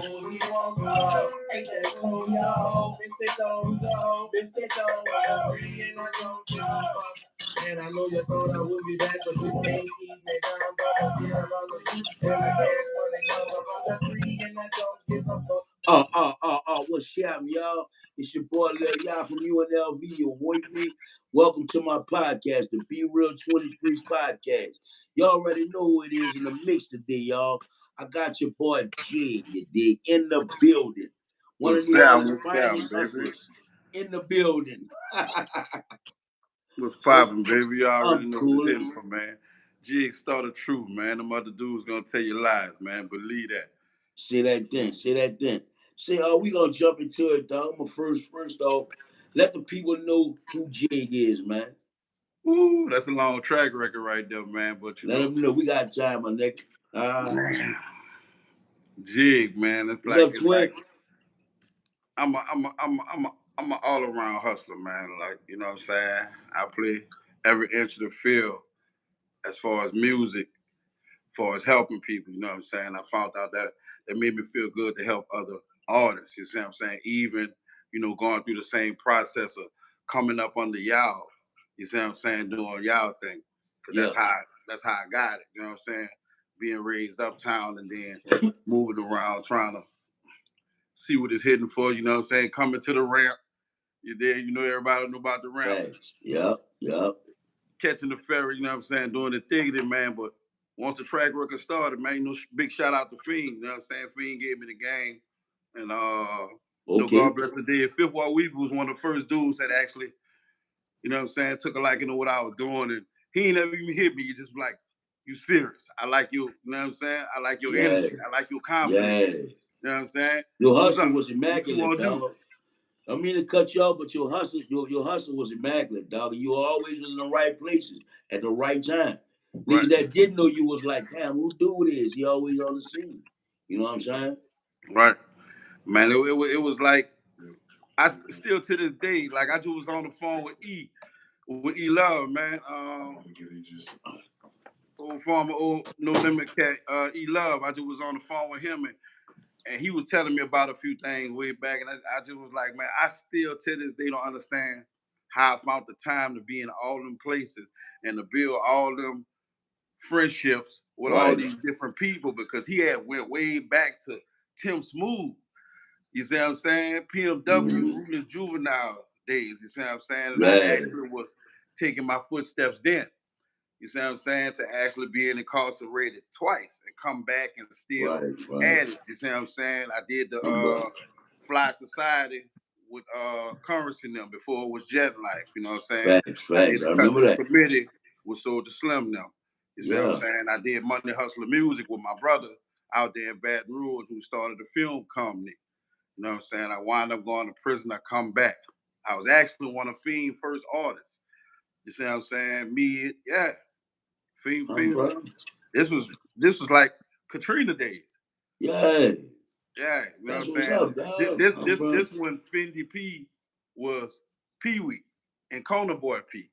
Oh, he won't go. Ain't that cool, yo? Mr. Dozo, Mr. Dozo. And I don't give a fuck. And I know you thought I would be back, but you can't keep me down, brother. Yeah, brother. And I guess when it comes up on the three, and I don't give a fuck. What's happening, y'all? It's your boy Lil Y'all from UNLV. You avoid me. Welcome to my podcast, the Be Real 23 podcast. Y'all already know who it is in the mix today, y'all. I got your boy Jigg, you dig, in the building. One of the finest hustlers in the building. What's poppin', baby? You already know cool. what's hitting for, man. Jigg started truth, man. Them other dudes gonna tell you lies, man. Believe that. Say that then. Say, we gonna jump into it, dog. I'm first off, let the people know who Jigg is, man. Ooh, that's a long track record right there, man. But let them know we got time, my nigga. Man. Jigg, man. It's What's up, twin? I'm an all around hustler, man. Like, you know what I'm saying? I play every inch of the field as far as music, as far as helping people, you know what I'm saying? I found out that it made me feel good to help other artists, you see what I'm saying? Even, going through the same process of coming up under y'all, you see what I'm saying, doing y'all thing. Because that's how I got it, you know what I'm saying? Being raised uptown and then moving around trying to see what it's hitting for, you know what I'm saying? Coming to the ramp. You're there, everybody know about the ramp. Yep. Catching the ferry, you know what I'm saying? Doing the thing, man. But once the track record started, man, big shout out to Fiend, you know what I'm saying? Fiend gave me the game. And, God bless the dead. Fifth Wall Weaver was one of the first dudes that actually, you know what I'm saying, took a liking to what I was doing. And he ain't never even hit me. He just like, you serious. I like you know what I'm saying? I like your energy. I like your confidence. You know what I'm saying? Your hustle was immaculate, dog. I mean to cut you off, but your hustle was immaculate, dog. You always was in the right places at the right time. Niggas that didn't know you was like, damn, who dude is? He always on the scene. You know what I'm saying? Right. Man, it was like, I still to this day, like I just was on the phone with E Love, man. Old No Limit cat, E Love. I just was on the phone with him and he was telling me about a few things way back, and I just was like, man, I still to this day don't understand how I found the time to be in all them places and to build all them friendships with all these different people, because he had went way back to Tim Smooth. You see what I'm saying? PMW, Ruthless Juvenile days. You see what I'm saying? And I actually was taking my footsteps then. You see what I'm saying? To actually being incarcerated twice and come back and still at it. You see what I'm saying? I did the Fly Society with Currency and them before it was Jet Life. You know what I'm saying? I did the Pepper's Committee with Soulja Slim now. You see what I'm saying? I did Monday Hustler Music with my brother out there in Baton Rouge who started the film company. You know what I'm saying? I wound up going to prison. I come back. I was actually one of Fiend's first artists. You see what I'm saying? Fiend. This was like Katrina days. Yeah. You know what I'm saying? This when Fendi P was Pee Wee and Kona Boy P.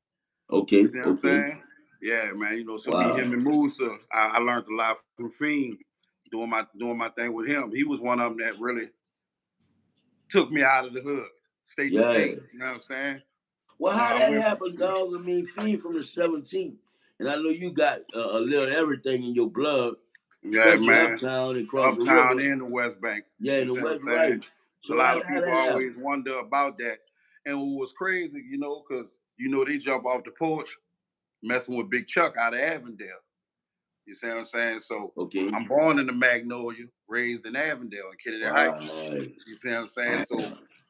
Okay. You see what I'm saying? Yeah, man. So me, him, and Musa, I learned a lot from Fiend doing my thing with him. He was one of them that really took me out of the hood, state to state. You know what I'm saying? Well, how that happened, dog? I mean, Fiend from the 17th, and I know you got a little everything in your blood. Yeah, man. Uptown and across the river. And the West Bank. Yeah, in the West Bank. So a lot of people always wonder about that. And what was crazy, because they jump off the porch messing with Big Chuck out of Avondale. You see what I'm saying? So I'm born in the Magnolia, raised in Avondale and Kennedy Heights. You see what I'm saying? So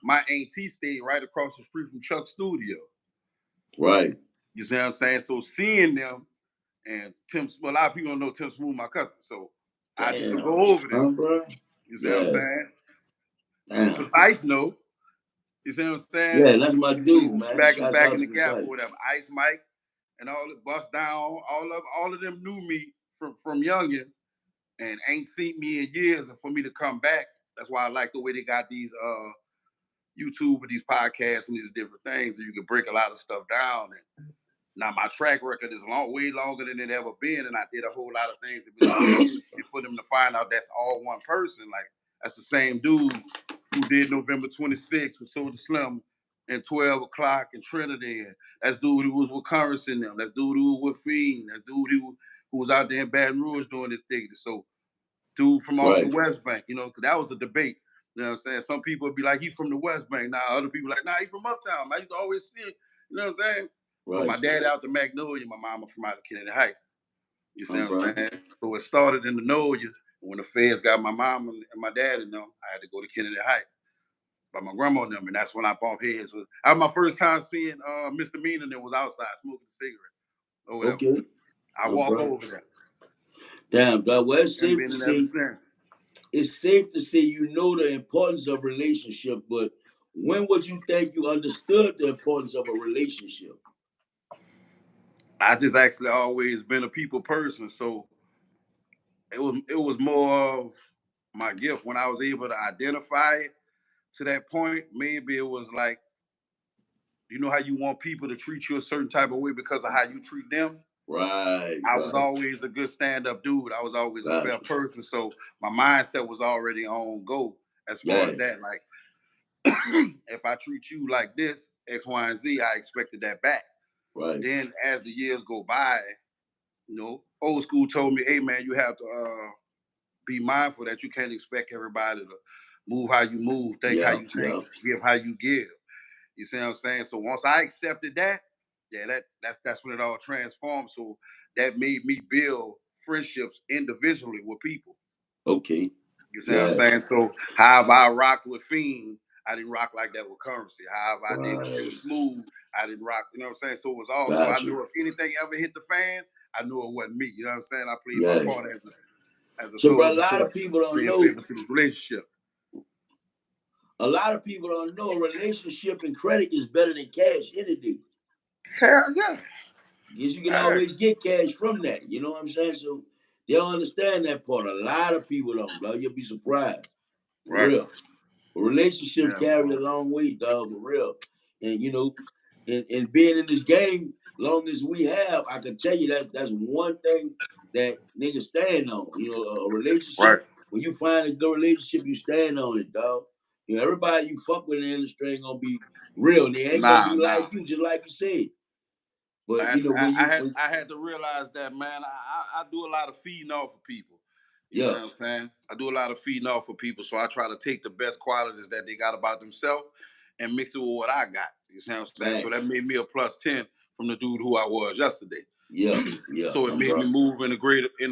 my auntie stayed right across the street from Chuck's studio. Right. You see what I'm saying? So seeing them and Tim, a lot of people don't know Tim Smooth, my cousin. So I just go over there. You see what I'm saying? Because Ice know. You see what I'm saying? Yeah, that's my dude, man. Back in the Gap or whatever. Ice Mike and all the Bust Down, all of them knew me from youngin' and ain't seen me in years. And for me to come back, that's why I like the way they got these YouTube with these podcasts and these different things, so you can break a lot of stuff down. And now my track record is way longer than it ever been, and I did a whole lot of things. And for them to find out that's all one person, like That's the same dude who did November 26th with Soulja Slim and 12 o'clock in Trinidad. That's dude who was with Currency and them. That's dude who was with Fiend. That's dude who was out there in Baton Rouge doing this thing. So dude from off the West Bank, you know, because that was a debate. You know what I'm saying? Some people would be like, he from the West Bank. Now other people like, nah, he from Uptown. I used to always see it. You know what I'm saying? But my dad out the Magnolia, my mama from out of Kennedy Heights. You see what I'm saying? So it started in the Nolia. When the feds got my mom and my dad and them, I had to go to Kennedy Heights by my grandma and them, and that's when I bumped heads. I my first time seeing Mr. Mean and them was outside smoking a cigarette or whatever. Okay. I walk over there. Damn, dog. Well, it's safe to say. It's safe to say you know the importance of relationship, but when would you think you understood the importance of a relationship? I just actually always been a people person, so it was more of my gift when I was able to identify it to that point. Maybe it was like, you know how you want people to treat you a certain type of way because of how you treat them? Right. I was always a good stand-up dude. I was always a fair person. So my mindset was already on go as far as that. Like, if I treat you like this, X, Y, and Z, I expected that back. Right. Then as the years go by, you know, old school told me, hey man, you have to be mindful that you can't expect everybody to move how you move, think how you think, give how you give. You see what I'm saying? So once I accepted that, that's when it all transformed. So that made me build friendships individually with people. Okay. You see what I'm saying? So however I rocked with Fiend, I didn't rock like that with Currency. However I did with Too Smooth, I didn't rock, you know what I'm saying? So it was all, so I knew if anything ever hit the fan, I knew it wasn't me. You know what I'm saying? I played my part as a so soldier. A lot of people don't know. To the relationship. A lot of people don't know a relationship and credit is better than cash any day. Hell yeah. Because you can always get cash from that. You know what I'm saying? So they don't understand that part. A lot of people don't, dog. You'll be surprised. For real. But relationships carry a long way, dog, for real. And you know, and being in this game long as we have, I can tell you that's one thing that niggas stand on. You know, a relationship. Right. When you find a good relationship, you stand on it, dog. You know, everybody you fuck with in the industry ain't gonna be real. And they ain't gonna be like you, just like you said. But you know, I had to realize that, man. I do a lot of feeding off of people. You know what I'm saying? I do a lot of feeding off of people, so I try to take the best qualities that they got about themselves and mix it with what I got. You see what I'm saying? Right. So that made me a plus 10 from the dude who I was yesterday. Yeah. So it made me move in a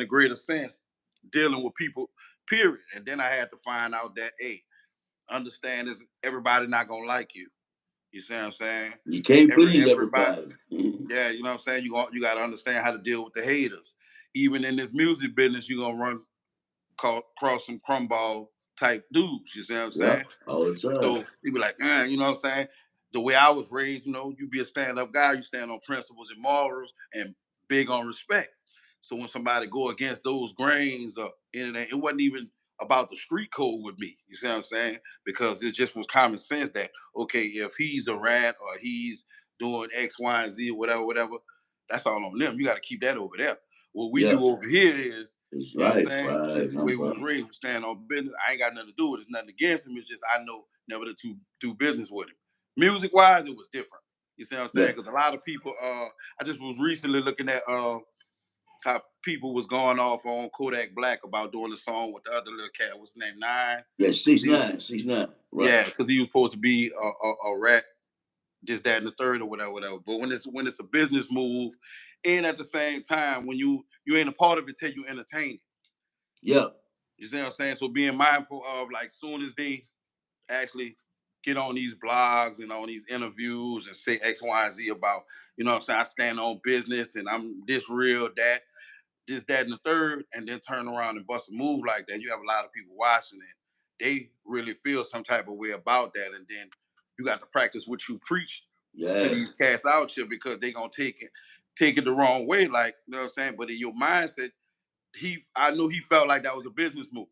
greater sense, dealing with people. Period. And then I had to find out that, hey, understand is everybody not gonna like you. You see what I'm saying? You can't please everybody. Yeah, you know what I'm saying? You got to understand how to deal with the haters. Even in this music business, you're going to run cross some crumball type dudes. You see what I'm saying? All the time. So you be like, you know what I'm saying? The way I was raised, you know, you be a stand-up guy, you stand on principles and morals and big on respect. So when somebody go against those grains or anything, it wasn't even about the street code with me. You see what I'm saying? Because it just was common sense that, okay, if he's a rat or he's doing X, Y, and Z, whatever, that's all on them. You got to keep that over there. What we do over here is, you know what I'm saying? This is the way we was raised. We stand on business. I ain't got nothing to do with it. It's nothing against him. It's just I know never to do business with him. Music wise, it was different. You see what I'm saying? Because a lot of people, I just was recently looking at how people was going off on Kodak Black about doing the song with the other little cat. What's his name? 9? Yeah, 6ix9ine. Right. Yeah, because he was supposed to be a rat, this, that, and the third, or whatever. But when it's a business move, and at the same time, when you ain't a part of it till you entertain it. Yeah. You see what I'm saying? So being mindful of, like, soon as they actually get on these blogs and on these interviews and say X, Y, and Z about, you know what I'm saying, I stand on business and I'm this real, that, this, that, and the third, and then turn around and bust a move like that. You have a lot of people watching it. They really feel some type of way about that. And then you got to practice what you preach to these cats out here, because they gonna take it the wrong way. Like, you know what I'm saying? But in your mindset, I knew he felt like that was a business move.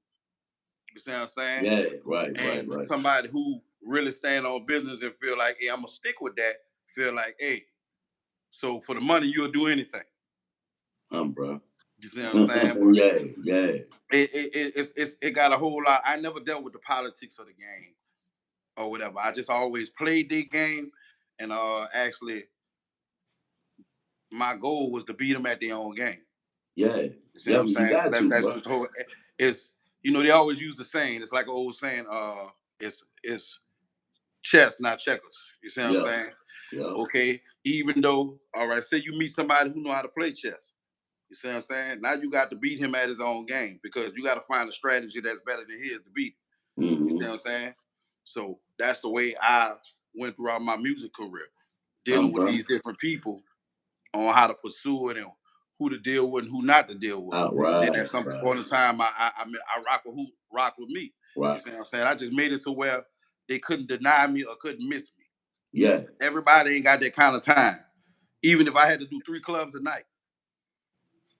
You see what I'm saying? Yeah, right. Somebody who really stand on business and feel like, hey, I'm gonna stick with that, feel like, hey, so for the money, you'll do anything. Bro. You see what I'm saying? But yeah. It got a whole lot. I never dealt with the politics of the game or whatever. I just always played the game, and actually, my goal was to beat them at their own game. Yeah. You see what Yeah, I'm you saying? got That's to, that's bro. just whole. It's they always use the saying. It's like an old saying. It's chess, not checkers. You see what I'm Yeah. saying? Yeah. Okay. Even though, all right, say you meet somebody who know how to play chess. You see what I'm saying? Now you got to beat him at his own game because you got to find a strategy that's better than his to beat him. You see what I'm saying? So that's the way I went throughout my music career, dealing with these different people on how to pursue it and who to deal with and who not to deal with. Right. Then at some point in time, I rock with who rock with me. Right. You see what I'm saying? I just made it to where they couldn't deny me or couldn't miss me. Yeah. Everybody ain't got that kind of time. Even if I had to do 3 clubs a night.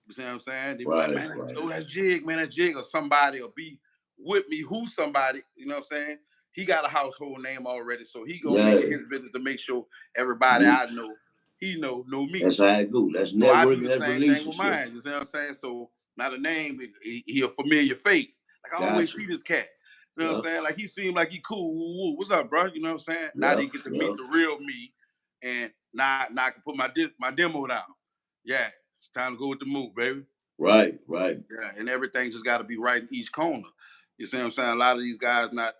You see what I'm saying? They be like, man, that's Jigg, man, that's Jigg, or somebody will be with me, who somebody, you know what I'm saying? He got a household name already, so he gonna make it his business to make sure everybody I know, he know me. That's how it go. That's So I do networking, the that same thing with relationship. mine, you see what I'm saying? So not a name, he a familiar face. Like I always see this cat. You know what I'm saying? Like he seemed like he cool. What's up, bro? You know what I'm saying? Now they get to meet the real me, and now I can put my demo down. Yeah, it's time to go with the move, baby. Right. Yeah, and everything just got to be right in each corner. You see what I'm saying? A lot of these guys not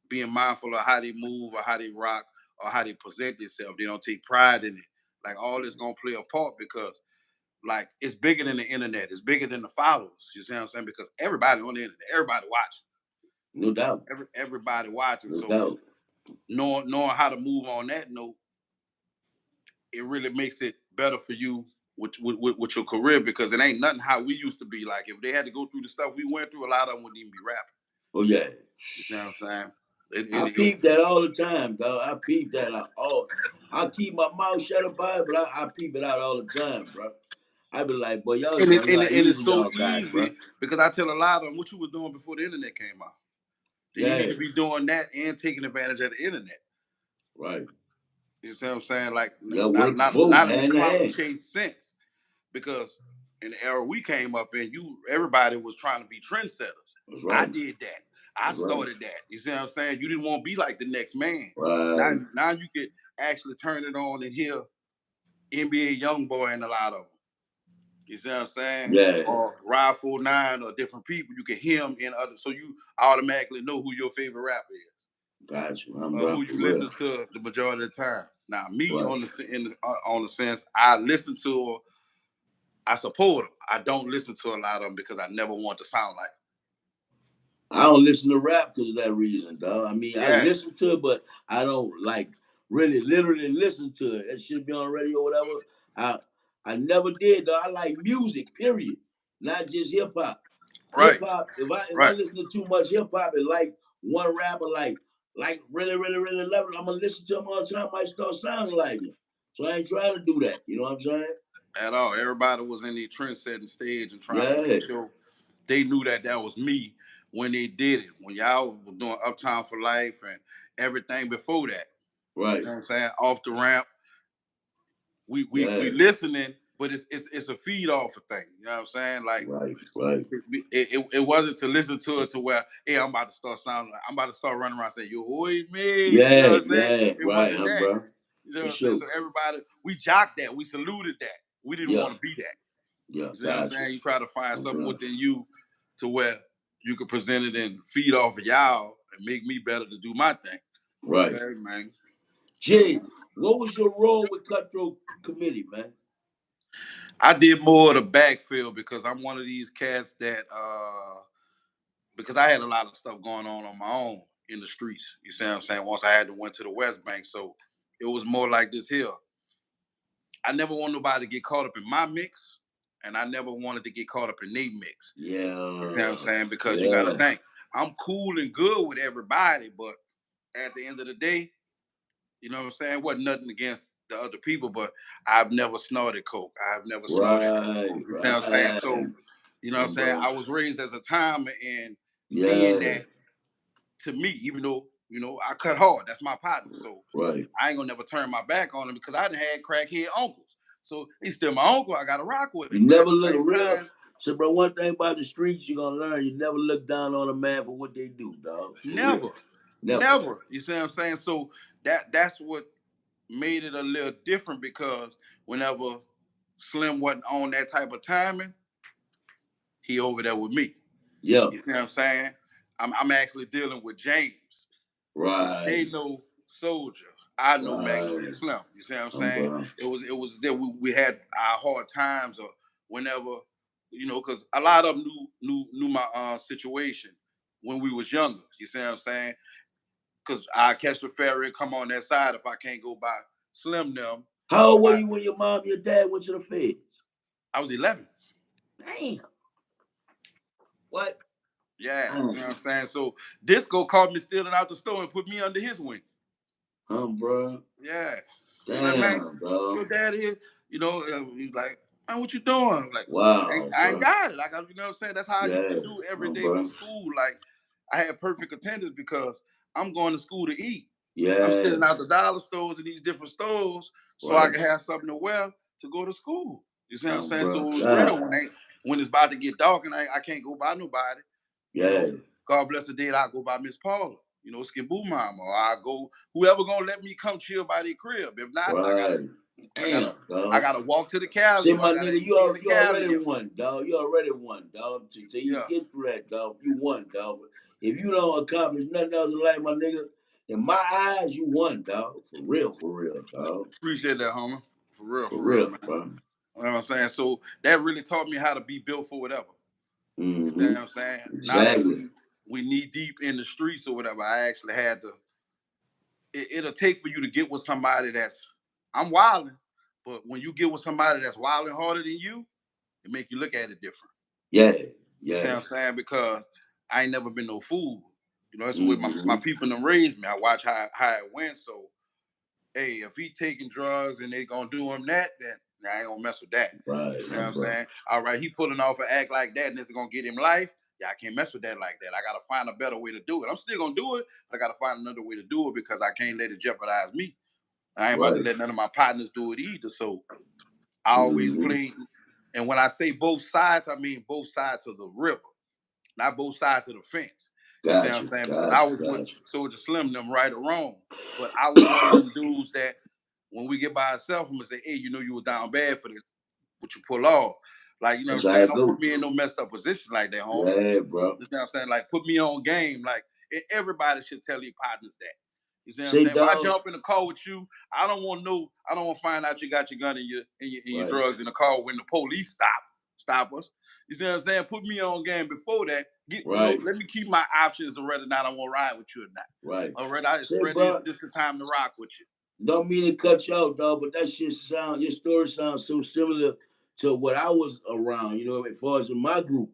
being mindful of how they move or how they rock or how they present themselves. They don't take pride in it. Like all this gonna play a part because like it's bigger than the internet. It's bigger than the followers. You see what I'm saying? Because everybody on the internet, everybody watching. No doubt. Everybody watching. No So doubt. knowing how to move on that note, it really makes it better for you with your career because it ain't nothing how we used to be. Like if they had to go through the stuff we went through, a lot of them wouldn't even be rapping. Oh yeah. You see what I'm saying? I peep that all the time, dog. I peep that I keep my mouth shut about it, but I peep it out all the time, bro. I be like, boy, y'all and, trying it, to and, know how it, and it's easy so y'all got, bro. easy because I tell a lot of them what you was doing before the internet came out. Then you need to be doing that and taking advantage of the internet. Right. You see what I'm saying? Like work both not in the hand in clout hand. chase sense. Because in the era we came up in, everybody was trying to be trendsetters. Right. I did that. I started that. You see what I'm saying? You didn't want to be like the next man. Right. Now you could actually turn it on and hear NBA YoungBoy and a lot of them. You see what I'm saying? Yeah. Or Ride 49 or different people. You can hear them in other, so you automatically know who your favorite rapper is. Got you. Or who you listen to the majority of the time. Now, me on the sense, I listen to, I support them. I don't listen to a lot of them because I never want to sound like them. I don't listen to rap because of that reason, dog. I mean, I listen to it, but I don't like really literally listen to it. It should be on the radio or whatever. I never did, dog. I like music, period. Not just hip hop. Right. Hip hop, if I listen to too much hip hop and like one rapper like really love it, I'm gonna listen to him all the time, I might start sounding like him. So I ain't trying to do that. You know what I'm saying? At all. Everybody was in the trend setting stage and trying to make sure they knew that was me when they did it. When y'all was doing Uptown for Life and everything before that. Right. You know what I'm saying? Off the ramp. We listening, but it's a feed off of thing. You know what I'm saying? Like right. It wasn't to listen to it to where, hey, I'm about to start sounding like I'm about to start running around saying, yo, oi me. Yeah, you know what I'm saying? yeah, It wasn't that. bro. You know what I'm saying? So everybody, we jocked that, we saluted that. We didn't want to be that. Yeah, you know what I'm saying? You try to find something within you to where you could present it and feed off of y'all and make me better to do my thing. Right. Okay, man. Jigg, what was your role with Cutthroat Committee, man? I did more of the backfield because I'm one of these cats that because I had a lot of stuff going on my own in the streets. You see what I'm saying? Once I had to went to the West Bank, so it was more like this here. I never want nobody to get caught up in my mix, and I never wanted to get caught up in their mix. Yeah. You see what I'm saying? Because you got to think, I'm cool and good with everybody, but at the end of the day, you know what I'm saying? Wasn't nothing against the other people, but I've never snorted coke. I've never snorted coke. You see what I'm saying? So, you know what I'm saying? I was raised as a timer and seeing that to me, even though, I cut hard. That's my partner. So I ain't gonna never turn my back on him because I done had crackhead uncles. So he's still my uncle. I gotta rock with You him. But at never the look same real. time, So, bro, one thing about the streets you're gonna learn, you never look down on a man for what they do, dog. For real. never, Never. never. You see what I'm saying? So that's what made it a little different because whenever Slim wasn't on that type of timing, he over there with me. Yeah. You see what I'm saying? I'm actually dealing with James. They Right. know Soldier. I know Magnolia Right. Slim. You see what I'm saying? Bro. It was that we had our hard times or whenever, because a lot of them knew my situation when we was younger. You see what I'm saying? Because I catch the ferry and come on that side if I can't go by Slim them. How Or old were you when your mom, your dad went to the feds? I was 11. Damn. What? Yeah, you know what I'm saying? So Disco called me stealing out the store and put me under his wing. Bro. Yeah. He's like, man, Damn, bro. your dad here, he's like, man, what you doing? Like, Wow, I ain't bro. got it. Like, you know what I'm saying? That's how I used to Yeah. do every day for Bro. school. Like, I had perfect attendance because I'm going to school to eat. I'm Yeah. sitting out the dollar stores and these different stores so I Right. can have something to wear to go to school. You see what I'm saying? Bro. So it was real God. when it's about to get dark and I can't go by nobody. Yeah. God bless the dead, I go by Miss Paula, Skiboo Mama, or I go whoever gonna let me come chill by their crib. If not, Right. I gotta Damn, dog. I gotta walk to the Cali. See, Or I my gotta nigga, be in the you Cali. already won, dog. You already won, dog. Till you Yeah. get through that, dog, you won, dog. If you don't accomplish nothing else in life, my nigga, in my eyes, you won, dog. For real, dog. Appreciate that, homie. For For real, real, man. bro. You know what I'm saying? So that really taught me how to be built for whatever. You know Mm-hmm. what I'm saying? Now that Exactly. we knee deep in the streets or whatever, I actually had to. It'll take for you to get with somebody I'm wilding, but when you get with somebody that's wilding harder than you, it make you look at it different. Yeah. You see Yeah. what I'm saying? Because I ain't never been no fool. That's the way my Mm-hmm. people them raised me. I watch how it went. So, hey, if he taking drugs and they gonna do him that, then I ain't gonna mess with that. Right, You see what I'm bro. saying? All right, he pulling off an act like that and this is gonna get him life. Yeah, I can't mess with that like that. I gotta find a better way to do it. I'm still gonna do it, but I gotta find another way to do it because I can't let it jeopardize me. I ain't about to Right. let none of my partners do it either. So I always Mm-hmm. play, and when I say both sides, I mean both sides of the river, not both sides of the fence. You see what I'm saying? Because I was with Got you. Soldier Slim, them right or wrong. But I was one of them dudes that when we get by ourselves, I'm gonna say, hey, you were down bad for this, what you pull off. Like, you know That's what I'm how saying? it Don't go. put me in no messed up position like that, homie. Yeah, bro. You know what I'm saying? Like, put me on game. Like, everybody should tell your partners that. You see what I'm Say, saying? If I dog. jump in the car with you, I don't want to find out you got your gun and your Right. drugs in the car when the police stop us. You see what I'm saying? Put me on game before that. Right. Let me keep my options of whether or not I want to ride with you or not. Right. Or whether Say, it's bro. this the time to rock with you. Don't mean to cut you out, dog, but your story sounds so similar to what I was around, as far as in my group.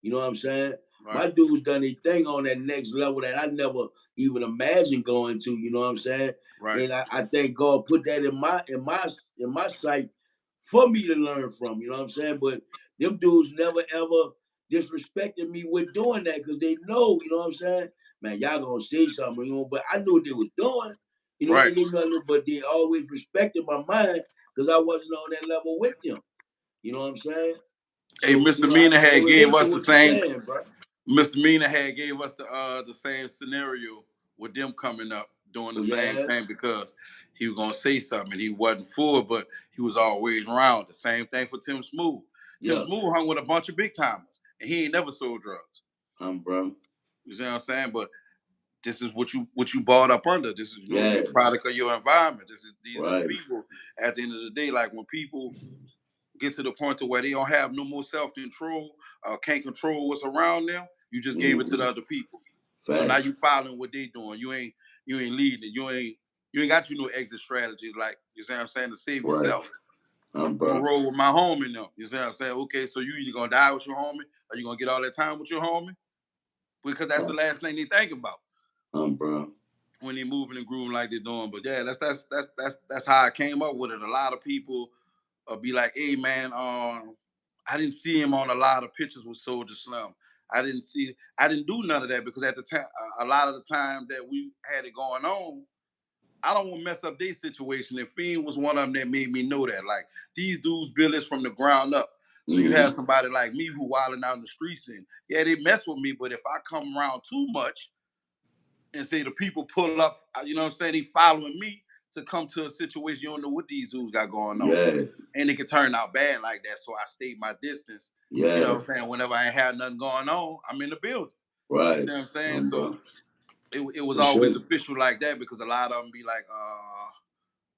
You know what I'm saying? Right. My dudes done their thing on that next level that I never even imagined going to, you know what I'm saying? Right. And I think God put that in my sight for me to learn from, you know what I'm saying? But them dudes never ever disrespected me with doing that because they know, you know what I'm saying? Man, y'all gonna say something, but I knew what they was doing. Right. It ain't nothing, but they always respected my mind because I wasn't on that level with them. You know what I'm saying? Hey, So, Mr. I Mina can had gave relate to us the what you're same. saying, bro. Mr. Mina had gave us the same scenario with them coming up doing the same thing because he was gonna say something and he wasn't full, but he was always around. The same thing for Tim Smooth. Tim Smooth hung with a bunch of big timers and he ain't never sold drugs. Bro. You see what I'm saying? But this is what you brought up under. This is you're a product of your environment. These are the people at the end of the day. Like when people get to the point to where they don't have no more self-control, can't control what's around them, you just gave it to the other people. So now you following what they doing. You ain't leading it. You ain't got no exit strategy, like you see what I'm saying, to save yourself. I'm gonna roll with my homie now. You see what I'm saying? Okay, so you either gonna die with your homie or you gonna get all that time with your homie? Because that's the last thing they think about. Bro. When they moving and grooving like they're doing. But yeah, that's how I came up with it. A lot of people be like, hey man, I didn't see him on a lot of pictures with Soldier Slim. I didn't do none of that because at the time, a lot of the time that we had it going on, I don't want to mess up their situation. And Fiend was one of them that made me know that. Like, these dudes build this from the ground up. So you have somebody like me who wilding out in the streets, and yeah, they mess with me, but if I come around too much and say the people pull up, you know what I'm saying, they following me to come to a situation, you don't know what these dudes got going on. Yeah. And it can turn out bad like that. So I stayed my distance. Yeah. You know what I'm saying? Whenever I ain't had nothing going on, I'm in the building. Right. You see what I'm saying? So it was For always sure. official like that, because a lot of them be like,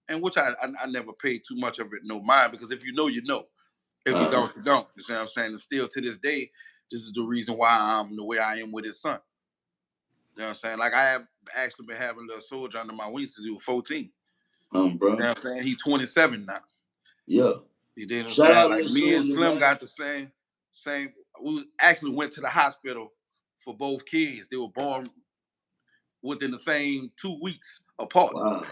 and which I never paid too much of it no mind, because if you know, you know. If you don't, you don't. You see what I'm saying? And still to this day, this is the reason why I'm the way I am with his son. You know what I'm saying? Like, I have actually been having a little soldier under my wings since he was 14. Bro. You know what I'm saying? He's 27 now. Yeah. You did what I'm Shout saying? out Like, to me and soldier, Slim man. got the same. We actually went to the hospital for both kids. They were born within the same 2 weeks apart. Wow.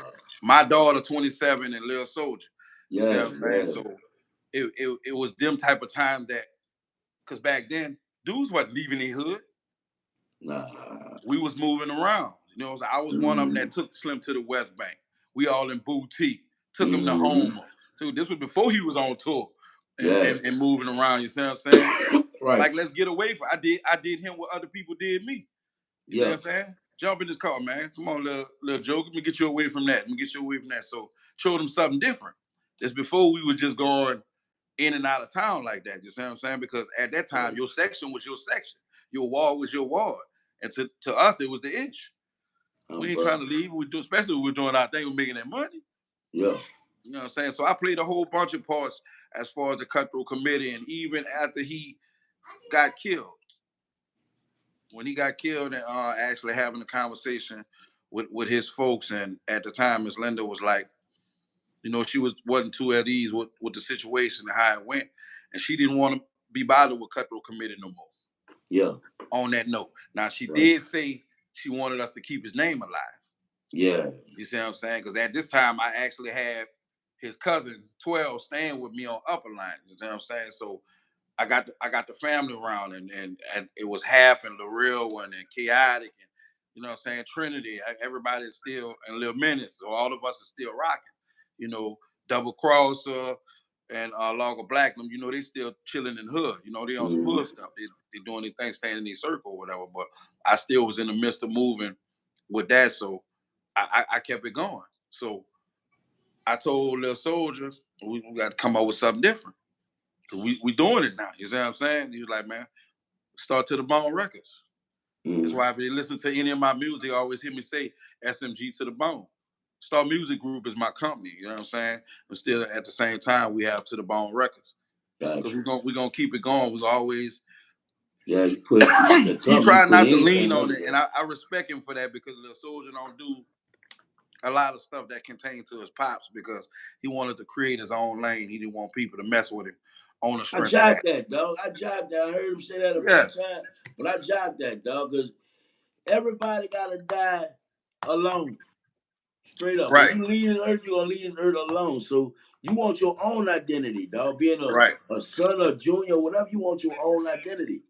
My daughter 27 and little soldier. You see what I'm saying? Yeah. So it was them type of time that, because back then dudes wasn't leaving their hood. Nah. We was moving around. You know, I was one of them that took Slim to the West Bank. We all in boutique. Took him to Homer. So this was before he was on tour and moving around. You see what I'm saying? Right. Like, let's get away from. I did him what other people did me. You see what I'm saying? Jump in this car, man. Come on, little joke. Let me get you away from that. Let me get you away from that. So show them something different. That's before we were just going in and out of town like that. You see what I'm saying? Because at that time, your section was your section. Your ward was your ward. And to us, it was the inch. We ain't trying to leave. We do, especially when we're doing our thing, we're making that money. Yeah. You know what I'm saying? So I played a whole bunch of parts as far as the Cutthroat Committee, and even after he got killed, when he got killed, and actually having a conversation with his folks, and at the time, Miss Linda was like, you know, she wasn't too at ease with the situation and how it went, and she didn't want to be bothered with Cutthroat Committee no more. Yeah. On that note, now she did say she wanted us to keep his name alive. Yeah. You see what I'm saying? Because at this time, I actually had his cousin 12 staying with me on Upper Line. You see what I'm saying? So I got the family around, and it was Hap and the real one and Chaotic, and you know what I'm saying, Trinity. Everybody's still in Little Menace, so all of us are still rocking. You know, Double Cross and Logger Blacknum, you know, they still chilling in the hood. You know, they on some hood stuff. They doing their thing, staying in their circle or whatever. But I still was in the midst of moving with that, so I kept it going. So I told Little Soldier, we got to come up with something different. Cause we doing it now. You see what I'm saying? He was like, man, start to the Bone Records. That's why if they listen to any of my music, they always hear me say SMG to the Bone. Star Music Group is my company. You know what I'm saying? But still, at the same time, we have To the Bone Records. Because we're gonna keep it going. We're always. Yeah, you put the he tried not to lean on it, and I respect him for that, because the soldier don't do a lot of stuff that contained to his pops, because he wanted to create his own lane. He didn't want people to mess with him on the strength of that. I jive that, dog. I jive that. I heard him say that a few times, but I jive that, dog, because everybody gotta die alone. Straight up. Right. If you leave this earth, you're gonna leave this earth alone. So you want your own identity, dog. Being a son or junior, whatever, you want your own identity.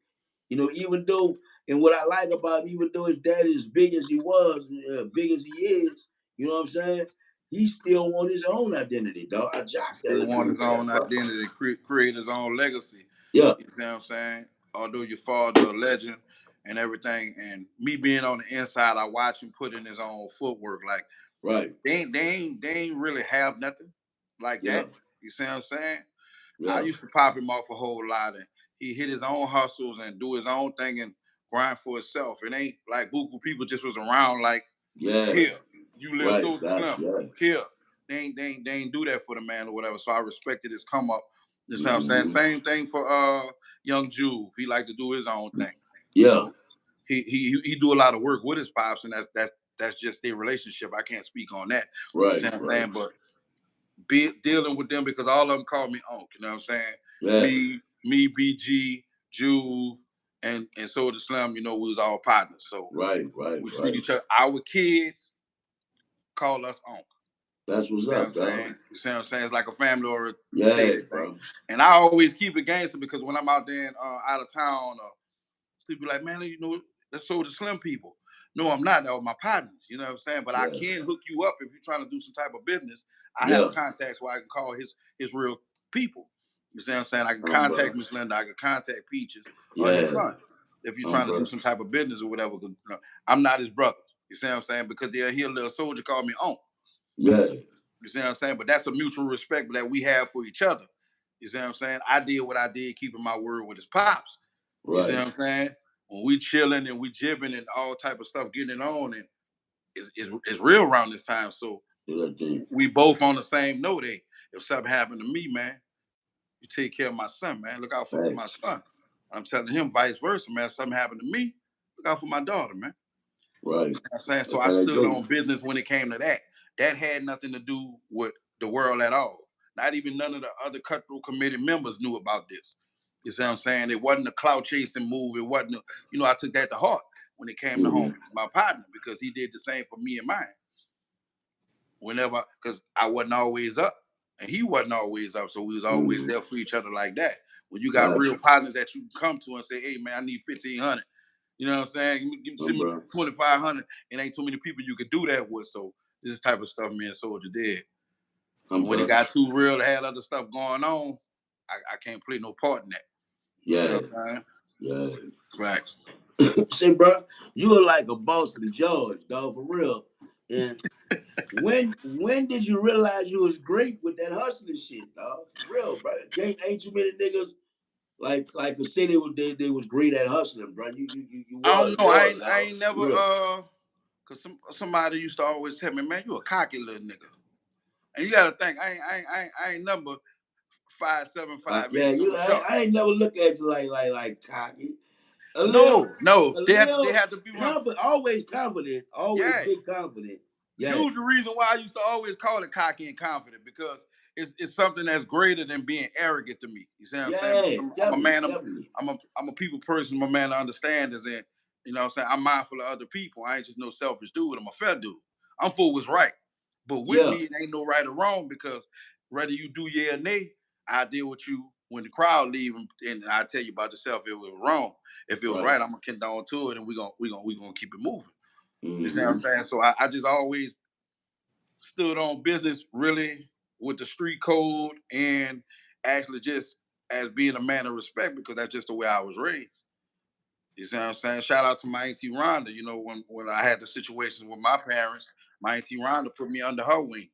You know, even though, and what I like about him, even though his dad is big as he was, big as he is, you know what I'm saying? He still want his own identity, dog. I jock that. Still want his own identity, create his own legacy. Yeah. You see what I'm saying? Although your father a legend and everything, and me being on the inside, I watch him put in his own footwork. Like, they ain't really have nothing like that. You see what I'm saying? Yeah. I used to pop him off a whole lot, and he hit his own hustles and do his own thing and grind for himself. It ain't like buku people just was around like, here, you live so Slim. Here. They ain't do that for the man or whatever. So I respected his come up. You know what I'm saying? Same thing for young Juve. He liked to do his own thing. Yeah. You know, he do a lot of work with his pops, and that's just their relationship. I can't speak on that. Right. You know what I'm saying? But dealing with them, because all of them call me Unc. You know what I'm saying? Yeah. Me, BG, Juve, and Soulja Slim, you know, we was all partners. So we treat each other. Our kids call us Unc. That's what's up, dog. You see what I'm saying? It's like a family oriented thing. And I always keep it gangster, because when I'm out there out of town, people be like, man, you know, that's Soulja Slim people. No, I'm not. That was my partners. You know what I'm saying? But I can hook you up if you're trying to do some type of business. I have contacts where I can call his real people. You see what I'm saying? I can contact Miss Linda. I can contact Peaches or his son if you're trying to do some type of business or whatever. You know, I'm not his brother. You see what I'm saying? Because they'll hear a little soldier call me on. Yeah. You see what I'm saying? But that's a mutual respect that we have for each other. You see what I'm saying? I did what I did, keeping my word with his pops. You see what I'm saying? When we chilling and we jibbing and all type of stuff, getting it on, and it's real around this time. So we both on the same note. Hey, if something happened to me, man, you take care of my son, man. Look out for my son. I'm telling him vice versa, man. If something happened to me, look out for my daughter, man. Right. You know what I'm saying? So I stood on business when it came to that. That had nothing to do with the world at all. Not even none of the other cutthroat committee members knew about this. You see what I'm saying? It wasn't a clout chasing move. It wasn't, I took that to heart when it came to home, my partner, because he did the same for me and mine. Whenever, because I wasn't always up and he wasn't always up. So we was always there for each other like that. When you got real partners that you can come to and say, hey, man, I need 1,500. You know what I'm saying? Give me 2,500. It ain't too many people you could do that with. So this is the type of stuff me and Soldier did. When it got too real, had other stuff going on, I can't play no part in that. Yeah. You know what I'm saying? Yeah. Right. See, bro, you were like a boss to the judge, dog, for real. And when did you realize you was great with that hustling shit, dog? For real, bro. Ain't too many niggas like could say they was great at hustling, bro. You I don't know. was, I ain't never cause somebody used to always tell me, man, you a cocky little nigga. And you gotta think, I ain't number 5'7", 5'8". Yeah, I ain't never look at you like cocky. No. They have to be confident, always confident, always big confident. Yeah. Huge reason why I used to always call it cocky and confident, because it's something that's greater than being arrogant to me. You see what I'm saying? I'm a man. I'm a people person. I'm a man to understand is in. You know what I'm saying? I'm mindful of other people. I ain't just no selfish dude. I'm a fair dude. I'm for what's right. But with me, it ain't no right or wrong, because whether you do yeah or nay, I deal with you when the crowd leave, and I tell you about yourself if it was wrong. If it was right, I'm gonna condone to it, and we gonna keep it moving. You see what I'm saying? So I just always stood on business really with the street code, and actually just as being a man of respect, because that's just the way I was raised. You see what I'm saying? Shout out to my auntie Rhonda. You know, when I had the situation with my parents, my auntie Rhonda put me under her wing.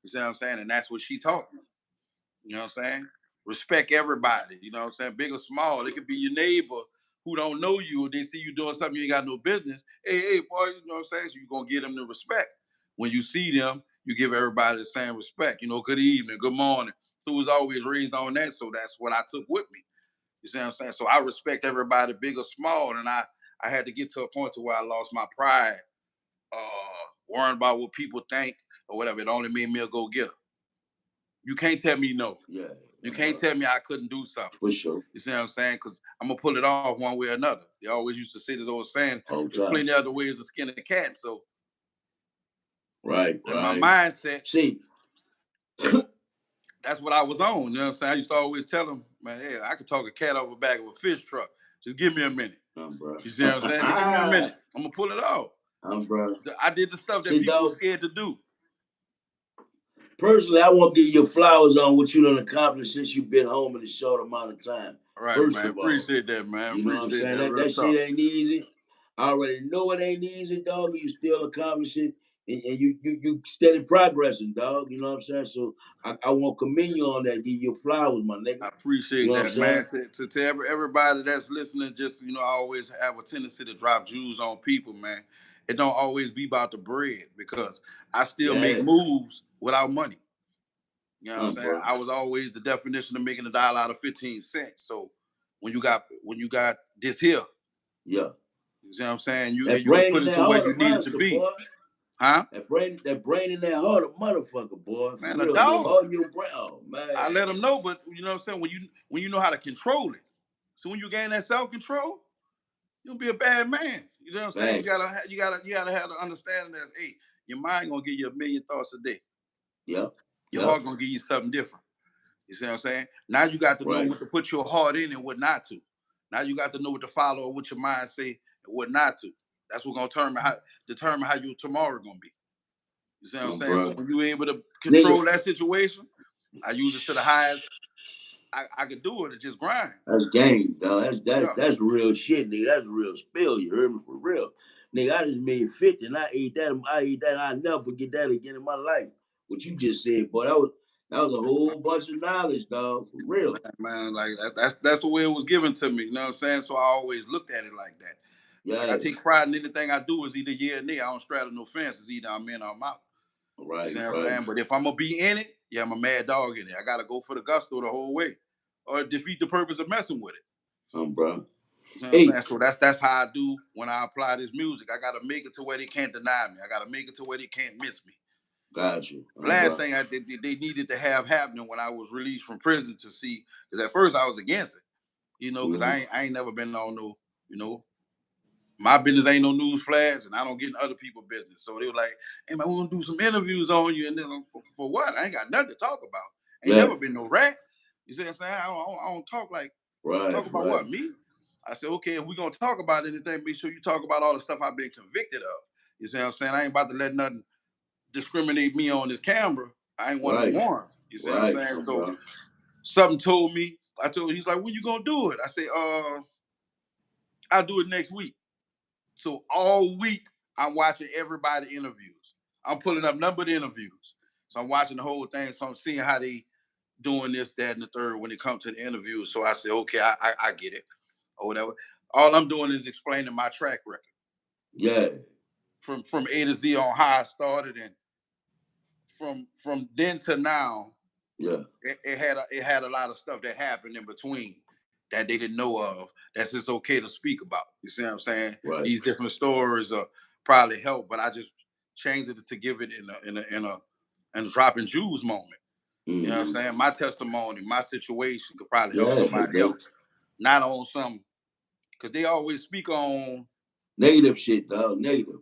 You see what I'm saying? And that's what she taught me. You know what I'm saying? Respect everybody. You know what I'm saying? Big or small. It could be your neighbor who don't know you. They see you doing something you ain't got no business. Hey, boy, you know what I'm saying? So you're going to give them the respect. When you see them, you give everybody the same respect. You know, good evening, good morning. So was always raised on that. So that's what I took with me. You see what I'm saying? So I respect everybody, big or small. And I had to get to a point to where I lost my pride, worrying about what people think or whatever. It only made me a go-getter. You can't tell me no. Yeah. You can't tell me I couldn't do something. For sure. You see what I'm saying? Because I'm going to pull it off one way or another. They always used to say this old saying, there's plenty other ways to skin a cat. So, right. My mindset, see, that's what I was on. You know what I'm saying? I used to always tell them, man, hey, I could talk a cat off the back of a fish truck. Just give me a minute. You see what I'm saying? Just give me a minute. I'm going to pull it off. Bro. I did the stuff that people were scared to do. Personally, I want to give you flowers on what you done accomplished since you've been home in a short amount of time. Right, first man. Appreciate that, man. You know what I'm saying? That shit ain't easy. I already know it ain't easy, dog. You still accomplishing, and you steady progressing, dog. You know what I'm saying? So I want to commend you on that. Give you flowers, my nigga. I appreciate that, man. To everybody that's listening, just, I always have a tendency to drop jewels on people, man. It don't always be about the bread, because I still make moves without money. You know what I'm saying? Bro. I was always the definition of making $1 out of 15 cents. So when you got this here, you see what I'm saying? You can put it to where you need it to be. Boy. Huh? That brain in that heart, a motherfucker, boy. Man, a dog. Your brain, man. I let them know, but you know what I'm saying? When you know how to control it. So when you gain that self-control, you'll be a bad man. You know what I'm saying? You gotta have the understanding that, hey, your mind gonna give you 1 million thoughts a day. Yeah. Your heart gonna give you something different. You see what I'm saying? Now you got to know what to put your heart in and what not to. Now you got to know what to follow or what your mind say and what not to. That's what's gonna determine how your tomorrow gonna be. You see what I'm saying? bro. So when you able to control that situation, I use it to the highest I could do it. It's just grind. That's game, dog. That's real shit, nigga. That's real spill. You heard me for real, nigga. I just made 50, and I ate that. I'll never forget that again in my life. What you just said, boy, that was a whole bunch of knowledge, dog. For real, man. Like that's the way it was given to me. You know what I'm saying? So I always looked at it like that. Yeah. Like I take pride in anything I do is either yeah or nay. I don't straddle no fences. Either I'm in or I'm out. Right. You see what I'm saying? But if I'm gonna be in it, yeah, I'm a mad dog in it. I gotta go for the gusto the whole way, or defeat the purpose of messing with it. Bro. You know what I'm saying? So that's how I do when I apply this music. I gotta make it to where they can't deny me. I gotta make it to where they can't miss me. Got you. Last thing I did, they needed to have happening when I was released from prison to see, because at first I was against it, you know, because I ain't never been on no, you know, my business ain't no news flash, and I don't get in other people's business. So they were like, "Hey man, we're gonna do some interviews on you," and then for what? I ain't got nothing to talk about. Ain't never been no rat. You see what I'm saying? I don't talk like talk about what me. I said, okay, if we're gonna talk about anything, make sure you talk about all the stuff I've been convicted of. You see what I'm saying? I ain't about to let nothing discriminate me on this camera. I ain't one of the ones. You see what I'm saying? So something told me, he's like, when you gonna do it? I say, I'll do it next week. So all week I'm watching everybody interviews. I'm pulling up numbered interviews. So I'm watching the whole thing. So I'm seeing how they doing this, that, and the third when it comes to the interviews. So I say, okay, I get it. Or whatever. All I'm doing is explaining my track record. Yeah. From A to Z on how I started, and from then to now, yeah, it had a lot of stuff that happened in between that they didn't know of. That's just okay to speak about. You see what I'm saying? Right. These different stories probably help, but I just changed it to give it in a dropping jewels moment. You know what I'm saying? My testimony, my situation could probably help somebody else. Not on some, because they always speak on negative shit, dog. Negative.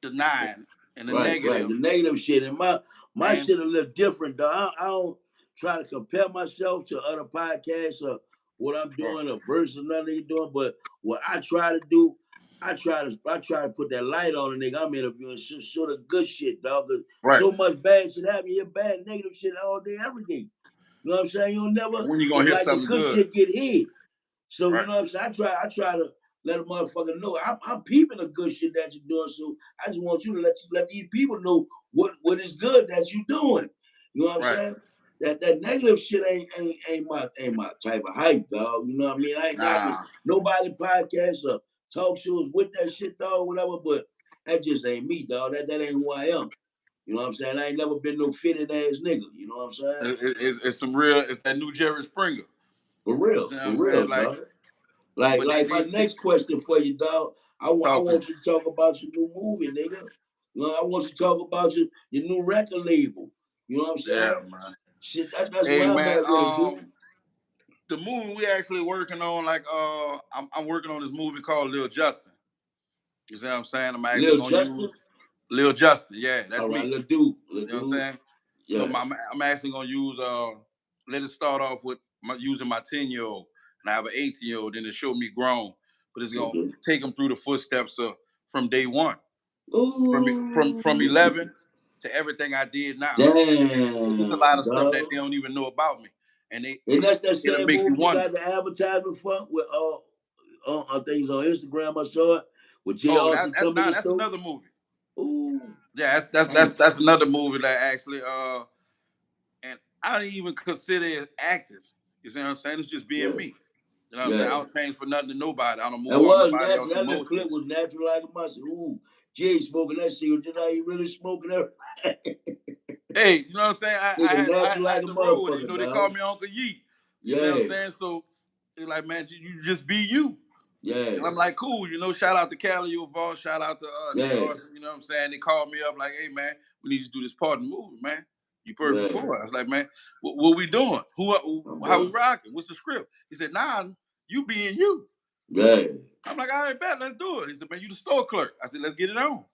Denying and the negative. Right. The negative shit. And my shit a little different, dog. I don't try to compare myself to other podcasts or what I'm doing or versus nothing they're doing. But what I try to do, I try to put that light on the nigga I'm interviewing, show the good shit, dog. So much bad shit happen here, bad negative shit all day, every day. You know what I'm saying? You'll never when you gonna hear like something the good shit get hit. So you know what I'm saying? I try to let a motherfucker know I'm peeping the good shit that you're doing. So I just want you to let these people know what is good that you're doing. You know what I'm saying? That negative shit ain't my type of hype, dog. You know what I mean? I ain't got nobody podcasts or talk shows with that shit, dog, whatever. But that just ain't me, dog. That ain't who I am. You know what I'm saying? I ain't never been no fitting ass nigga. You know what I'm saying? It's some real. It's that new Jerry Springer. For real, dog. Like my next question for you, dog. I want you to talk about your new movie, nigga. You know, I want you to talk about your new record label. You know what I'm saying? Yeah, man. Shit, that's what I'm back with, dude. The movie we actually working on, like I'm working on this movie called Lil Justin. You see what I'm saying? I'm actually gonna use Lil Justin. Yeah, that's me. Lil dude. You know what I'm saying? Yeah. So I'm actually gonna use let it start off with using my 10-year-old, and I have an 18-year-old, then it show me grown, but it's gonna take them through the footsteps of from day one, from 11 to everything I did now. Damn, there's a lot of stuff that they don't even know about me, and that's that same movie you got the advertisement for with things on Instagram. I saw it with Jigg coming to the that's another movie. Ooh. Yeah, that's another movie that actually and I don't even consider it acting. You see what I'm saying? It's just being me. You know what I'm saying? I don't change for nothing to nobody. I don't move on nobody else's emotions. That clip was natural like a muscle. Ooh, Jigg smoking that cigarette. Did I really smoking that? Hey, you know what I'm saying? I had the road. You know, they call me Uncle Yeet. You know what I'm saying? So they're like, man, you just be you. Yeah. And I'm like, cool. You know, shout out to Cali Uval, shout out to Orson, you know what I'm saying? They called me up like, hey, man, we need to do this part of the movie, man. You perfect for it. I was like, man, what we doing? How we rocking? What's the script? He said, nah, you being you. Yeah. I'm like, all right, bet, let's do it. He said, man, you the store clerk. I said, let's get it on.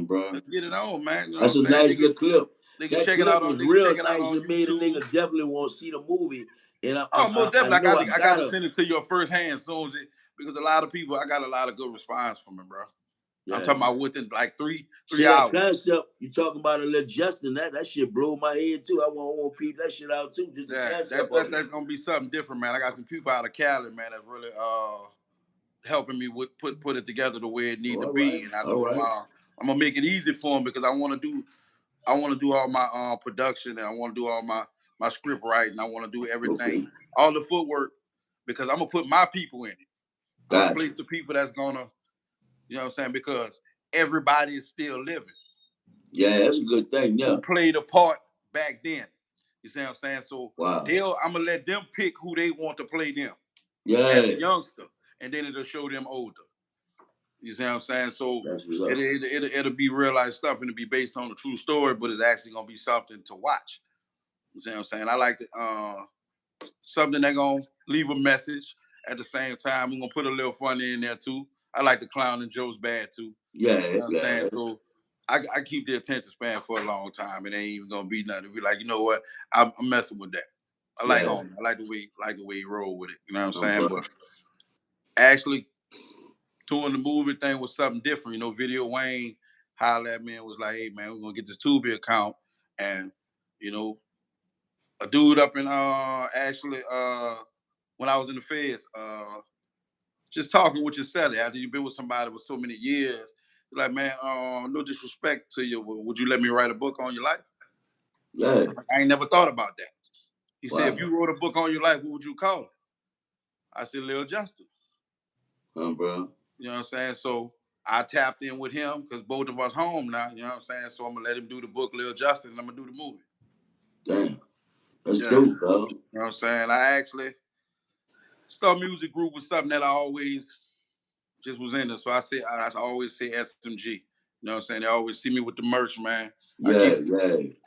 Bro. Let's get it on, man. You know that's a nice little clip. They can check it out on. They real nice. It made a nigga definitely want to see the movie. And most definitely, I got to send it to you firsthand soon, because a lot of people, I got a lot of good response from it, bro. I'm talking about within like three See hours. that concept you talking about a little Justin, that shit blew my head too. I want people that shit out too. Just the concept of it. That's gonna be something different, man. I got some people out of Cali, man, that's really helping me with put it together the way it need to be. And I told them I'm gonna make it easy for them because I want to do all my production, and I want to do all my script writing. I want to do everything, all the footwork, because I'm gonna put my people in it. I'm gonna place the people that's gonna, you know what I'm saying, because everybody is still living. Yeah, that's a good thing. Yeah, who played a part back then. You see what I'm saying? So I'm gonna let them pick who they want to play them. As a youngster, and then it'll show them older. You see what I'm saying? So it'll be real life stuff, and it'll be based on a true story, but it's actually gonna be something to watch. You see what I'm saying? I like something that gonna leave a message. At the same time, we're gonna put a little fun in there too. I like the clown and Joe's bad too. Yeah, you know what I'm saying? So I keep the attention span for a long time. It ain't even gonna be nothing. Be like, you know what? I'm messing with that. I like home. I like the way he roll with it. You know what I'm saying? But actually, doing the movie thing was something different. You know, Video Wayne hollered at me and was like, "Hey man, we're gonna get this Tubi account." And you know, a dude up in actually when I was in the feds, just talking with your celly after you've been with somebody for so many years. Like, man, no disrespect to you, would you let me write a book on your life? Yeah. I ain't never thought about that. He said, if you wrote a book on your life, what would you call it? I said, Lil Justin. Bro. You know what I'm saying? So I tapped in with him because both of us home now. You know what I'm saying? So I'm gonna let him do the book, Lil Justin, and I'm gonna do the movie. Damn, that's dope, dog. You know what I'm saying? I actually Star Music Group was something that I always just was in it. So I always say SMG. You know what I'm saying? They always see me with the merch, man. Yeah.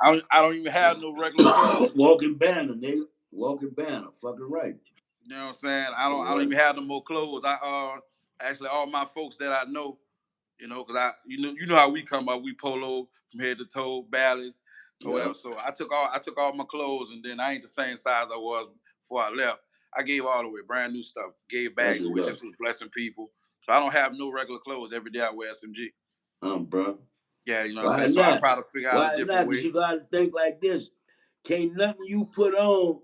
I don't even have no regular clothes. Walking banner, nigga. Walking banner. Fucking right. You know what I'm saying? I don't even have no more clothes. I actually all my folks that I know, you know, because you know how we come up, we polo from head to toe, ballads or whatever. So I took all my clothes, and then I ain't the same size I was before I left. I gave all away, brand new stuff, gave bags away, just was blessing people. So I don't have no regular clothes. Every day I wear SMG. Bro. Yeah, you know what I'm saying? So I try to figure out a different way. Because you gotta think like this. Can't nothing you put on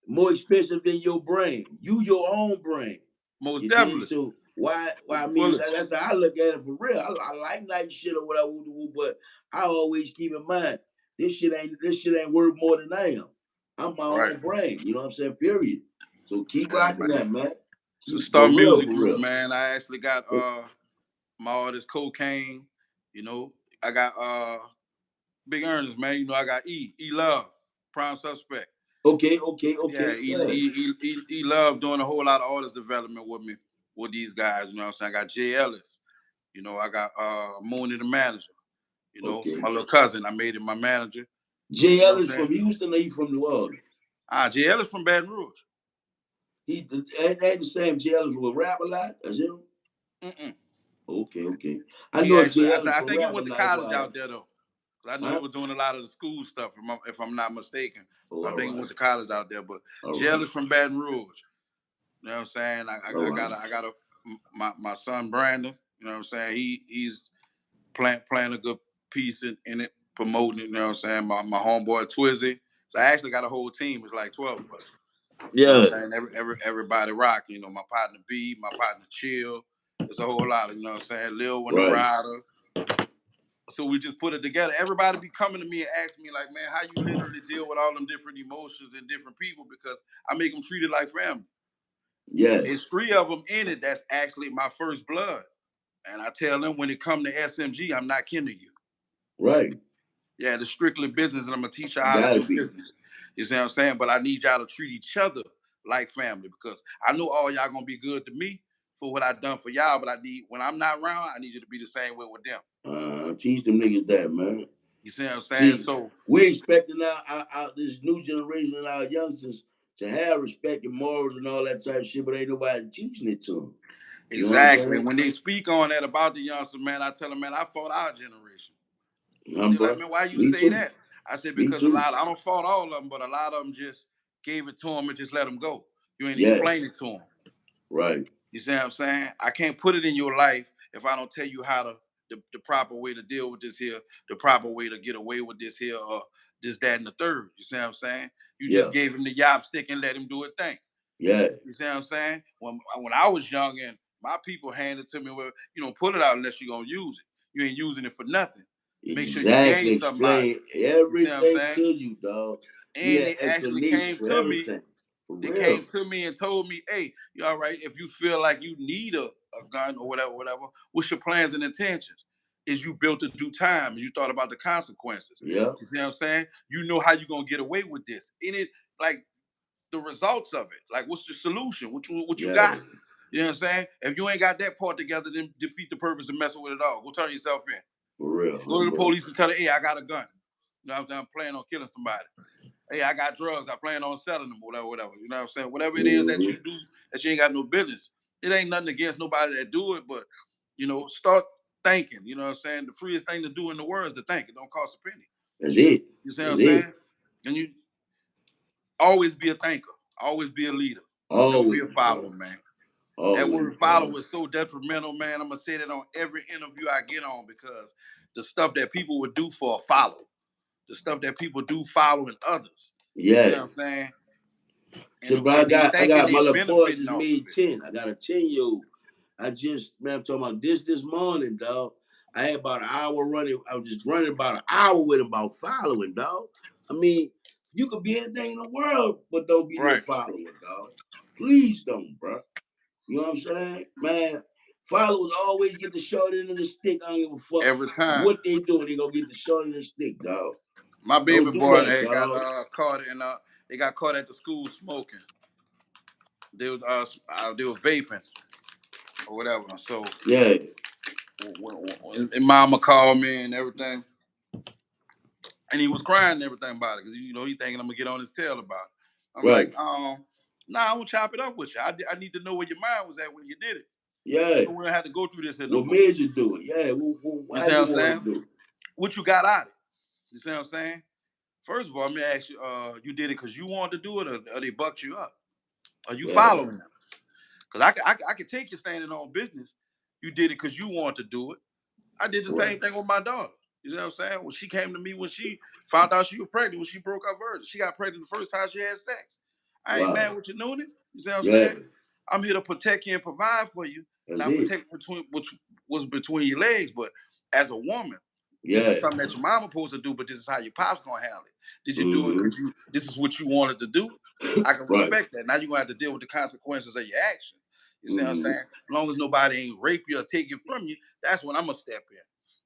more expensive than your brain. You your own brain. Most definitely. So why I mean that's how I look at it for real. I like nice shit or whatever, but I always keep in mind this shit ain't worth more than I am. I'm my own brain. You know what I'm saying? Period. So keep rocking that, man. It's a Star Music Group, man. I actually got my artist Cocaine. You know, I got Big Ernest, man. You know, I got E Love, Prime Suspect. Okay. Yeah, E Love doing a whole lot of artist development with me, with these guys. You know what I'm saying? I got Jay Ellis. You know, I got Mooney the manager. You know, my little cousin. I made him my manager. Jay Ellis from Houston, or he from New Orleans? Jay Ellis from Baton Rouge. He ain't the same Jay Ellis will rap a lot as him? Okay. I know Jay Ellis. I think he went to college out there though. I know he was doing a lot of the school stuff, if I'm not mistaken. I think he went to college out there. But Jay Ellis from Baton Rouge. You know what I'm saying? I got my son Brandon. You know what I'm saying? He's playing a good piece in it, promoting it. You know what I'm saying? My homeboy Twizzy. So I actually got a whole team. It's like 12 of us. You know what I'm saying? Everybody rock. You know, my partner B, my partner Chill. It's a whole lot. You know what I'm saying? Lil One the Rider. So we just put it together. Everybody be coming to me and asking me like, man, how you literally deal with all them different emotions and different people? Because I make them treat it like family. Yeah. It's 3 of them in it that's actually my first blood. And I tell them when it come to SMG, I'm not kin to you. Right. Yeah, it's strictly business, and I'm going to teach y'all how to do business. You see what I'm saying? But I need y'all to treat each other like family, because I know all y'all going to be good to me for what I done for y'all, but when I'm not around, I need you to be the same way with them. Teach them niggas that, man. You see what I'm saying? So we're expecting our this new generation and our youngsters to have respect and morals and all that type of shit, but ain't nobody teaching it to them. Exactly. When they speak on that about the youngsters, man, I tell them, man, I fought our generation. They're like, man, why you say that? I said, because I don't fault all of them, but a lot of them just gave it to them and just let them go. You ain't explain it to them. Right. You see what I'm saying? I can't put it in your life if I don't tell you how to the proper way to deal with this here, the proper way to get away with this here, or this, that, and the third. You see what I'm saying? You just gave him the yop stick and let him do a thing. Yeah. You see what I'm saying? When I was young and my people handed to me, well, pull it out unless you're gonna use it. You ain't using it for nothing. Make sure you Exactly. gain something out of it. Explain everything to you, dog. We And had they actually explanation came for to me. everything. For They real. came to me and told me, "Hey, you all right? If you feel like you need a gun or whatever, what's your plans and intentions? Is you built to do time and you thought about the consequences? Yeah. You see what I'm saying? You know how you're gonna get away with this. In it, like the results of it. Like, what's the solution? What you got? You know what I'm saying? If you ain't got that part together, then defeat the purpose of messing with it all. Go turn yourself in. For real. Go to the police and tell them, hey, I got a gun. You know what I'm saying? I'm planning on killing somebody. Hey, I got drugs. I plan on selling them, whatever. You know what I'm saying? Whatever it is that you do that you ain't got no business. It ain't nothing against nobody that do it, but start thinking. You know what I'm saying? The freest thing to do in the world is to think. It don't cost a penny. That's it. You see what I'm saying? And you always be a thinker. Always be a leader. Never be a follower, man. That word follow is so detrimental, man. I'm gonna say that on every interview I get on, because the stuff that people would do for a follow, the stuff that people do following others. Yeah. You know what I'm saying? So, bro, I got my little boy just made 10. I got a 10-year-old. I'm talking about this morning, dog. I had about an hour running. I was just running about an hour with him about following, dog. I mean, you could be anything in the world, but don't be no follower, dog. Please don't, bro. You know what I'm saying? Man, followers always get the short end of the stick. I don't give a fuck. Every time. What they doing, they gonna get the short end of the stick, dog. My baby boy got caught in they got caught at the school smoking. They were vaping or whatever. So yeah. And mama called me and everything. And he was crying and everything about it, because he thinking I'm gonna get on his tail about it. I'm like, nah, I'm gonna chop it up with you. I need to know where your mind was at when you did it. Yeah. So we don't have to go through this here no more. What made you do it? Yeah. You see what I'm saying? What you got out of it? You see what I'm saying? First of all, let me ask you, you did it because you wanted to do it, or they bucked you up? Are you following them? Because I could take you standing on business. You did it because you wanted to do it. I did the same thing with my daughter. You know what I'm saying? When she came to me, when she found out she was pregnant, when she broke her virgin, she got pregnant the first time she had sex. I ain't mad with you, Noonan. You see what I'm saying? I'm here to protect you and provide for you, not protect what's between your legs. But as a woman, this is something that your mama supposed to do, but this is how your pop's gonna handle it. Did you do it because this is what you wanted to do? I can respect that. Now you're gonna have to deal with the consequences of your action. You see what I'm saying? As long as nobody ain't rape you or take it from you, that's when I'm gonna step in.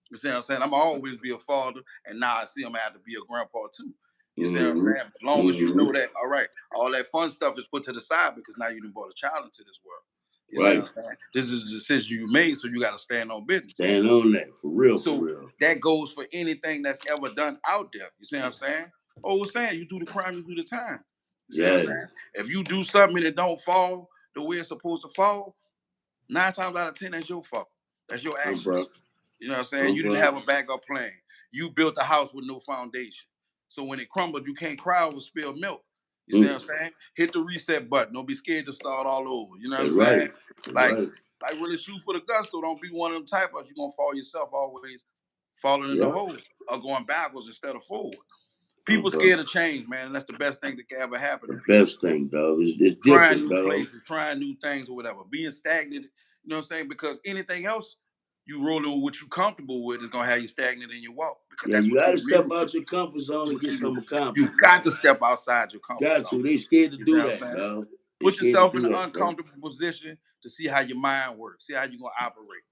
You see what I'm saying? I'm gonna always be a father, and now I see I'm gonna have to be a grandpa too. You see what I'm saying? As long as you know that, all right, all that fun stuff is put to the side, because now you done brought a child into this world. You see what I'm saying? This is the decision you made, so you got to stand on business. Stand on that, for real, so for real. That goes for anything that's ever done out there. You see what I'm saying? Oh, we're saying you do the crime, you do the time. You see what I'm saying? If you do something that don't fall the way it's supposed to fall, 9 times out of 10, that's your fault. That's your actions. You know what I'm saying? You didn't have a backup plan. You built a house with no foundation. So when it crumbled, you can't cry over spilled milk. You see what I'm saying? Hit the reset button. Don't be scared to start all over. You know what I'm saying? Like really shoot for the gusto. Don't be one of them type of, you're going to fall yourself always falling in the hole or going backwards instead of forward. People scared of change, man, and that's the best thing that can ever happen to people. Best thing, dog. It's trying different, new places, trying new things or whatever. Being stagnant, you know what I'm saying? Because anything else you rolling with what you comfortable with is gonna have you stagnant in your walk. Because that's you what gotta step out your comfort zone and get something accomplished. You got to step outside your comfort zone. Got to. They scared to do that, dog. Put yourself in an uncomfortable position to see how your mind works, see how you're gonna operate.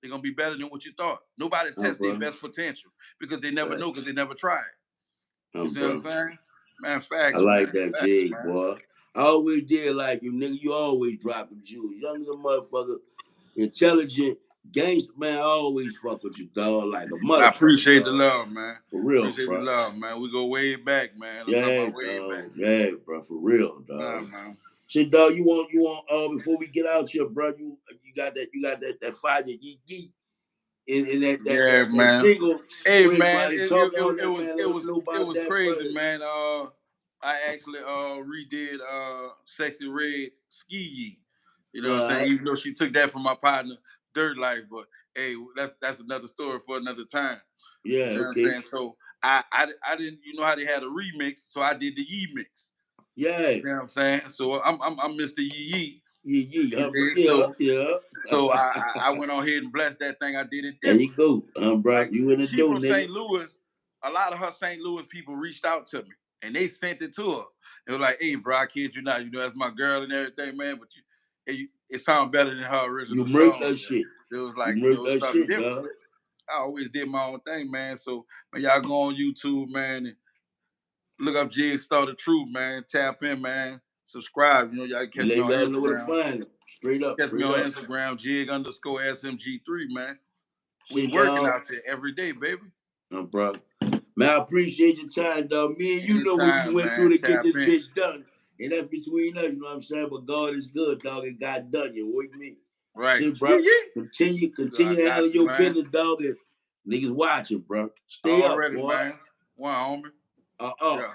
They're gonna be better than what you thought. Nobody tests their best potential because they never know, because they never tried. You see what I'm saying? Man, facts. I like that, Jigg, boy. I always did like you, nigga. You always dropping jewels. Young as a motherfucker, intelligent, gangster, man. I always fuck with you, dog. Like a motherfucker. I appreciate the love, man. For real, appreciate bro. the love, man. We go way back, man. Yeah, dog. Yeah, bro. For real, dog. Nah, man. See, dog, you want before we get out here, bro, you got that fire, yeet. In that single, hey man, it was crazy, man. I actually redid Sexy Red Ski Yeet. You know what I'm saying? Even though she took that from my partner, dirt life, but hey, that's another story for another time. Yeah, You know okay. what I'm saying? So I didn't, you know how they had a remix, so I did the Yee mix. Yeah. You know what I'm saying? So I'm Mr. Yee. Yeah. So I went on ahead and blessed that thing. I did it There you different. go, bro. Like, You in the she dough, from nigga. St. Louis. A lot of her St. Louis people reached out to me and they sent it to her. They were like, "Hey, bro, I kid you not. You know that's my girl and everything, man. But it sounds better than her original You murked song." that shit. It was like, You murked it was that something shit, different. dog. I always did my own thing, man. So man, y'all go on YouTube, man, and look up Jigg Star the Truth, man. Tap in, man. Subscribe. You know, y'all can And catch me let on y'all know where to Instagram. find them. Straight up, Catch me straight on up. Instagram, Jigg_SMG3, man. We Shit, working y'all. out there every day, baby. No, bro. Man, I appreciate your time, dog. Me and you know what we Anytime, went through man. to get Tap this in. bitch done. And that's between us, you know what I'm saying? But God is good, dog. It got done. You with me? Right. See, bro. I Continue got handling you, your man. business, dog. And niggas watching, bro. Stay up, Already, boy. man. One homie. Uh-uh. Yeah.